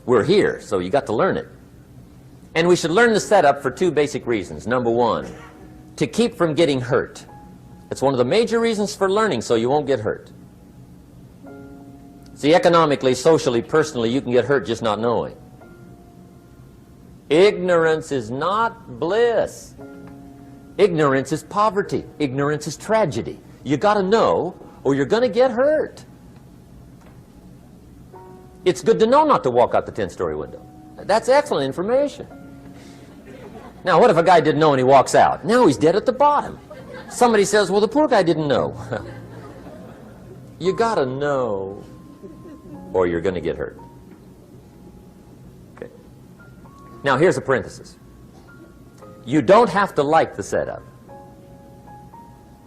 We're here, so you got to learn it. And we should learn the setup for two basic reasons. Number one, to keep from getting hurt. It's one of the major reasons for learning, so you won't get hurt. See, economically, socially, personally, you can get hurt just not knowing. Ignorance is not bliss. Ignorance is poverty. Ignorance is tragedy. You got to know, or you're going to get hurt. It's good to know not to walk out the 10-story window. That's excellent information. Now, what if a guy didn't know and he walks out? Now he's dead at the bottom. Somebody says, well, the poor guy didn't know. You got to know, or you're going to get hurt. Okay. Now, here's a parenthesis. You don't have to like the setup.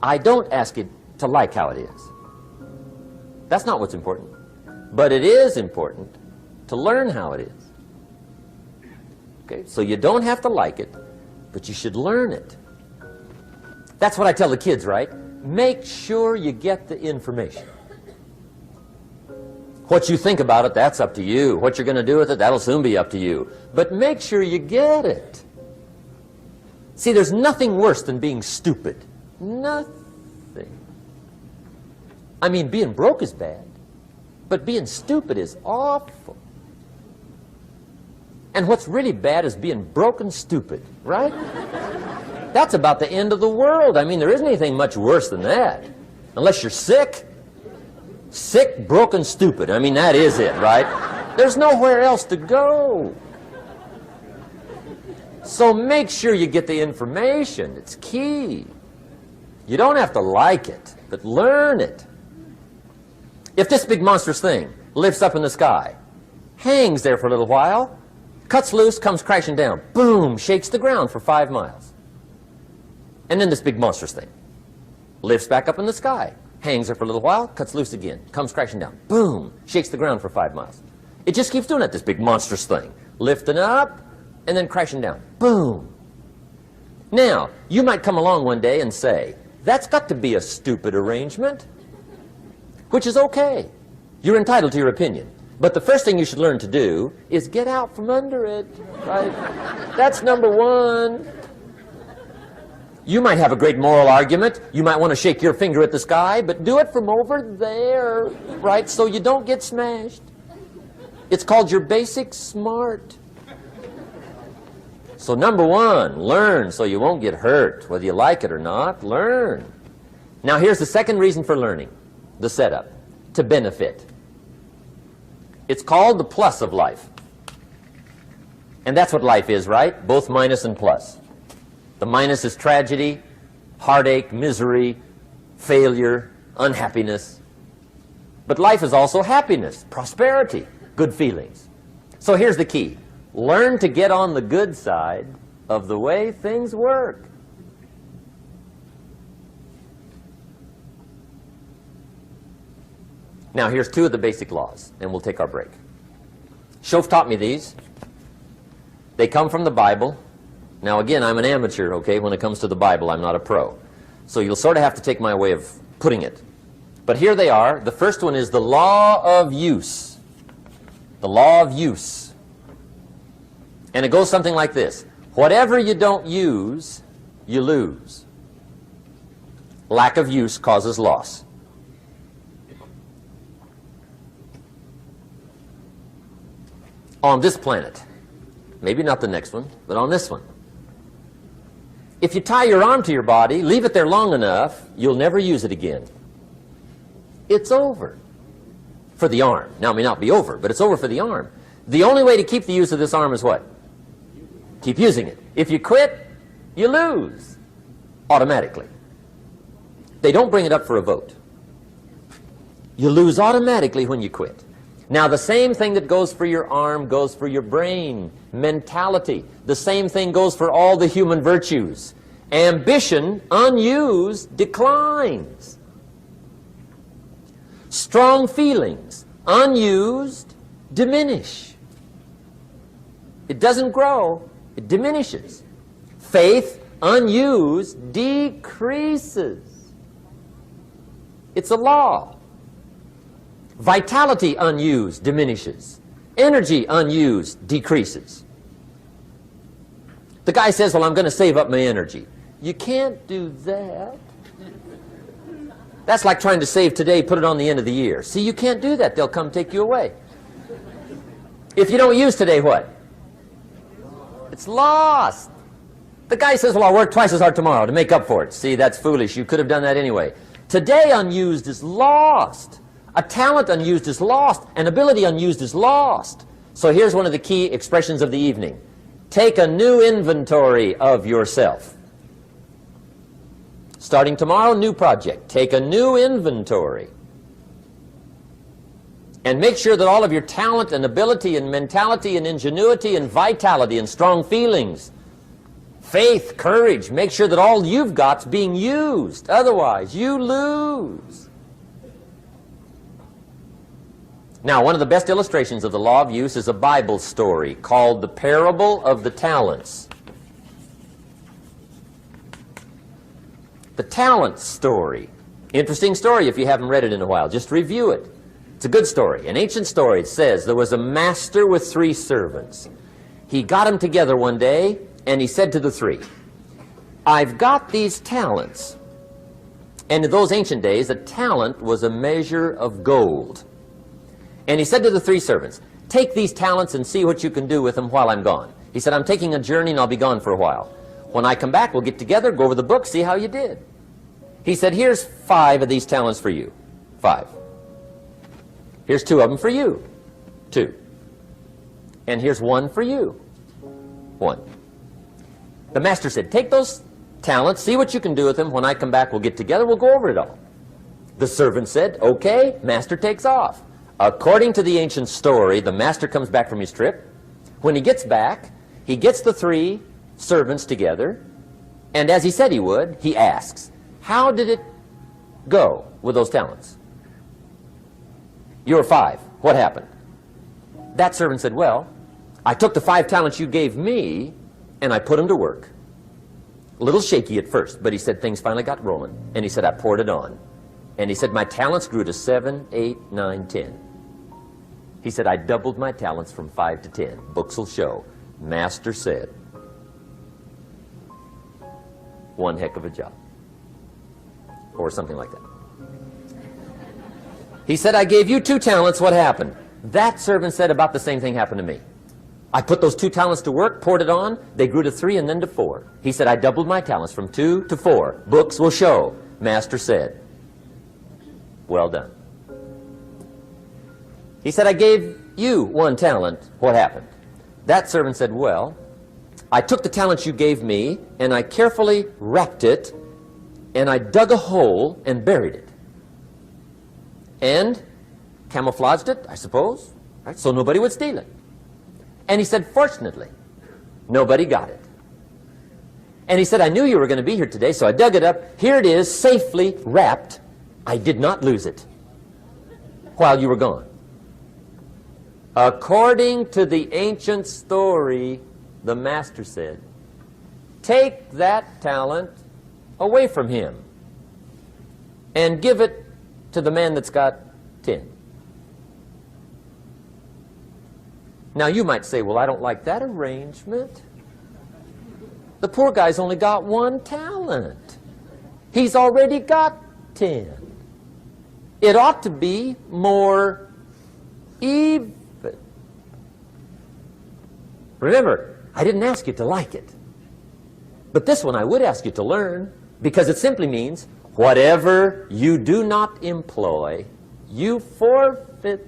I don't ask you to like how it is. That's not what's important. But it is important to learn how it is. Okay? So you don't have to like it, but you should learn it. That's what I tell the kids, right? Make sure you get the information. What you think about it, that's up to you. What you're going to do with it, that'll soon be up to you. But make sure you get it. See, there's nothing worse than being stupid. Nothing. I mean, being broke is bad, but being stupid is awful. And what's really bad is being broke and stupid, right? That's about the end of the world. I mean, there isn't anything much worse than that. Unless you're sick. Sick, broken, stupid. I mean, that is it, right? There's nowhere else to go. So make sure you get the information. It's key. You don't have to like it, but learn it. If this big monstrous thing lifts up in the sky, hangs there for a little while, cuts loose, comes crashing down, boom, shakes the ground for 5 miles. And then this big monstrous thing lifts back up in the sky, hangs there for a little while, cuts loose again, comes crashing down, boom, shakes the ground for 5 miles. It just keeps doing that, this big monstrous thing, lifting up and then crashing down, boom. Now, you might come along one day and say, that's got to be a stupid arrangement, which is okay. You're entitled to your opinion. But the first thing you should learn to do is get out from under it, right? That's number one. You might have a great moral argument. You might want to shake your finger at the sky, but do it from over there, right, so you don't get smashed. It's called your basic smart. So number one, learn so you won't get hurt. Whether you like it or not, learn. Now here's the second reason for learning, the setup, to benefit. It's called the plus of life. And that's what life is, right? Both minus and plus. The minus is tragedy, heartache, misery, failure, unhappiness. But life is also happiness, prosperity, good feelings. So here's the key. Learn to get on the good side of the way things work. Now here's two of the basic laws, and we'll take our break. Shof taught me these. They come from the Bible. Now again, I'm an amateur, okay, when it comes to the Bible. I'm not a pro. So you'll sort of have to take my way of putting it. But here they are. The first one is the law of use. The law of use. And it goes something like this. Whatever you don't use, you lose. Lack of use causes loss. On this planet, maybe not the next one, but on this one, if you tie your arm to your body, leave it there long enough, you'll never use it again. It's over for the arm. Now, it may not be over, but it's over for the arm. The only way to keep the use of this arm is what? Keep using it. If you quit, you lose automatically. They don't bring it up for a vote. You lose automatically when you quit. Now, the same thing that goes for your arm goes for your brain, mentality. The same thing goes for all the human virtues. Ambition, unused, declines. Strong feelings, unused, diminish. It doesn't grow, it diminishes. Faith, unused, decreases. It's a law. Vitality, unused, diminishes. Energy unused decreases. The guy says, well, I'm going to save up my energy. You can't do that. That's like trying to save today, put it on the end of the year. See, you can't do that. They'll come take you away. If you don't use today, what? It's lost. The guy says, well, I'll work twice as hard tomorrow to make up for it. See, that's foolish. You could have done that anyway. Today unused is lost. A talent unused is lost. An ability unused is lost. So here's one of the key expressions of the evening. Take a new inventory of yourself. Starting tomorrow, new project. Take a new inventory. And make sure that all of your talent and ability and mentality and ingenuity and vitality and strong feelings, faith, courage, make sure that all you've got's being used. Otherwise, you lose. Now, one of the best illustrations of the law of use is a Bible story called the Parable of the Talents. The talent story. Interesting story if you haven't read it in a while. Just review it. It's a good story. An ancient story. It says there was a master with 3 servants. He got them together one day and he said to the 3, I've got these talents. And in those ancient days, a talent was a measure of gold. And he said to the 3 servants, take these talents and see what you can do with them while I'm gone. He said, I'm taking a journey and I'll be gone for a while. When I come back, we'll get together, go over the book, see how you did. He said, here's 5 of these talents for you. 5. Here's 2 of them for you. 2. And here's 1 for you. 1. The master said, take those talents, see what you can do with them. When I come back, we'll get together, we'll go over it all. The servant said, okay, master takes off. According to the ancient story, the master comes back from his trip. When he gets back, he gets the 3 servants together, and as he said he would, he asks, how did it go with those talents? You were 5. What happened? That servant said, well, I took the 5 talents you gave me, and I put them to work. A little shaky at first, but he said things finally got rolling, and he said, I poured it on. And he said, my talents grew to 7, 8, 9, 10. He said, I doubled my talents from 5 to 10. Books will show. Master said, one heck of a job. Or something like that. He said, I gave you 2 talents. What happened? That servant said, about the same thing happened to me. I put those 2 talents to work, poured it on. They grew to 3 and then to 4. He said, I doubled my talents from 2 to 4. Books will show. Master said, well done. He said, I gave you 1 talent. What happened? That servant said, well, I took the talents you gave me, and I carefully wrapped it, and I dug a hole and buried it. And camouflaged it, I suppose, right? So nobody would steal it. And he said, fortunately, nobody got it. And he said, I knew you were going to be here today, so I dug it up. Here it is, safely wrapped. I did not lose it while you were gone. According to the ancient story, the master said, take that talent away from him and give it to the man that's got 10. Now you might say, well, I don't like that arrangement. The poor guy's only got 1 talent. He's already got 10. It ought to be more even. Remember, I didn't ask you to like it. But this one I would ask you to learn, because it simply means whatever you do not employ, you forfeit.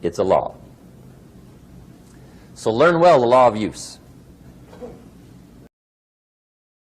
It's a law. So learn well the law of use.